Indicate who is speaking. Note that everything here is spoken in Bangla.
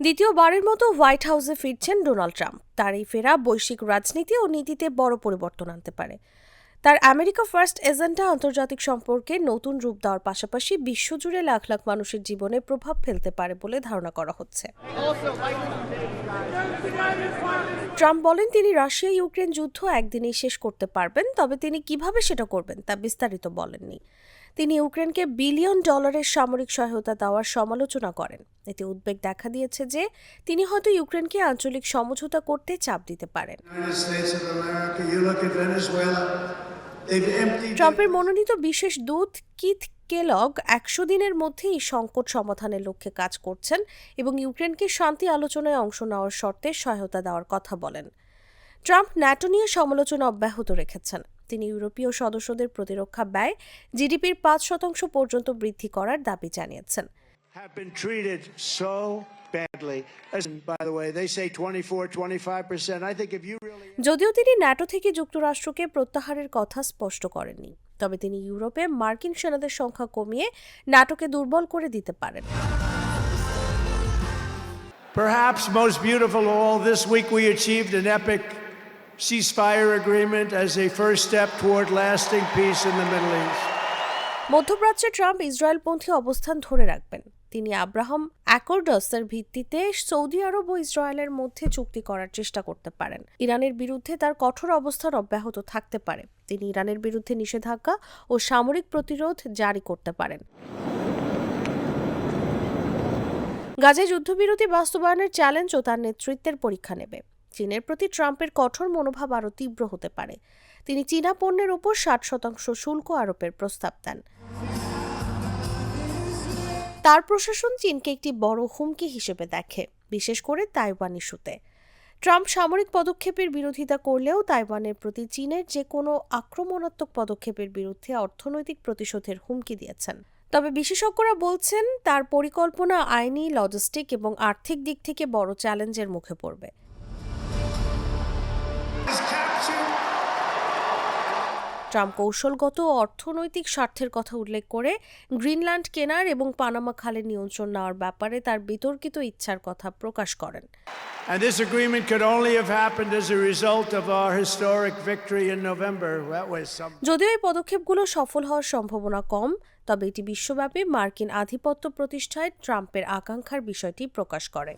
Speaker 1: দ্বিতীয়বারের মতো হোয়াইট হাউসে ফিরছেন ডোনাল্ড ট্রাম্প। তার এই ফেরা বৈশ্বিক রাজনীতি ও নীতিতে বড় পরিবর্তন আনতে পারে। তার আমেরিকা ফার্স্ট এজেন্ডা আন্তর্জাতিক সম্পর্কে নতুন রূপ দেওয়ার পাশাপাশি বিশ্বজুড়ে লাখ লাখ মানুষের জীবনে প্রভাব ফেলতে পারে বলে ধারণা করা হচ্ছে। ট্রাম্প বলেন তিনি রাশিয়া ইউক্রেন যুদ্ধ একদিনেই শেষ করতে পারবেন, তবে তিনি কিভাবে সেটা করবেন তা বিস্তারিত বলেননি। তিনি ইউক্রেনকে বিলিয়ন ডলারের সামরিক সহায়তা দেওয়ার সমালোচনা করেন। এতে উদ্বেগ দেখা দিয়েছে যে তিনি হয়তো ইউক্রেনকে আঞ্চলিক সমঝোতা করতে চাপ দিতে পারেন। ট্রাম্পের মনোনীত বিশেষ দূত কিথ কেলগ ১০০ দিনের মধ্যে এই সংকট সমাধানের লক্ষ্যে কাজ করছেন এবং ইউক্রেনকে শান্তি আলোচনায় অংশ নেওয়ার শর্তে সহায়তা দেওয়ার কথা বলেন। ট্রাম্প ন্যাটো নিয়ে সমালোচনা অব্যাহত রেখেছেন। তিনি ইউরোপীয় সদস্যদের প্রতিরক্ষা ব্যয় জিডিপির ৫% পর্যন্ত বৃদ্ধি করার দাবি জানিয়েছেন। যদিও তিনি ন্যাটো থেকে যুক্তরাষ্ট্রকে প্রত্যাহারের কথা স্পষ্ট করেননি, তবে তিনি ইউরোপে মার্কিন সেনাদের সংখ্যা কমিয়ে ন্যাটোকে দুর্বল করে দিতে পারেন।
Speaker 2: Perhaps most beautiful of all, this week we achieved an epic ceasefire agreement as a first step toward lasting peace in the Middle East.
Speaker 1: মধ্যপ্রাচ্যে ট্রাম্প ইসরায়েলপন্থী অবস্থান ধরে রাখবেন। তিনি আব্রাহাম অ্যাকর্ডসের ভিত্তিতে সৌদি আরব ও ইসরায়েলের মধ্যে চুক্তি করার চেষ্টা করতে পারেন। ইরানের বিরুদ্ধে তার কঠোর অবস্থান অব্যাহত থাকতে পারে। তিনি ইরানের বিরুদ্ধে নিষেধাজ্ঞা ও সামরিক প্রতিরোধ জারি করতে পারেন। গাজায় যুদ্ধবিরতি বাস্তবায়নের চ্যালেঞ্জ ও তার নেতৃত্বের পরীক্ষা নেবে। চীনের প্রতি ট্রাম্পের কঠোর মনোভাব আরও তীব্র হতে পারে। তিনি চীনা পণ্যের উপর ৬০% শুল্ক আরোপের প্রস্তাব দেন। তার প্রশাসন চীনকে একটি বড় হুমকি হিসেবে দেখে, বিশেষ করে তাইওয়ান ইস্যুতে। ট্রাম্প সামরিক পদক্ষেপের বিরোধিতা করলেও তাইওয়ানের প্রতি চীনের যে কোনো আক্রমণাত্মক পদক্ষেপের বিরুদ্ধে অর্থনৈতিক প্রতিশোধের হুমকি দিয়েছেন। তবে বিশেষজ্ঞরা বলছেন তার পরিকল্পনা আইনি, লজিস্টিক এবং আর্থিক দিক থেকে বড় চ্যালেঞ্জের মুখে পড়বে। ট্রাম্প কৌশলগত ও অর্থনৈতিক স্বার্থের কথা উল্লেখ করে গ্রিনল্যান্ড কেনার এবং পানামা খালের নিয়ন্ত্রণ নেওয়ার ব্যাপারে তার বিতর্কিত ইচ্ছার কথা প্রকাশ করেন।
Speaker 2: And this agreement could only have happened as a result of our historic victory in November.
Speaker 1: যদিও এই পদক্ষেপগুলো সফল হওয়ার সম্ভাবনা কম, তবে এটি বিশ্বব্যাপী মার্কিন আধিপত্য প্রতিষ্ঠায় ট্রাম্পের আকাঙ্ক্ষার বিষয়টি প্রকাশ করে।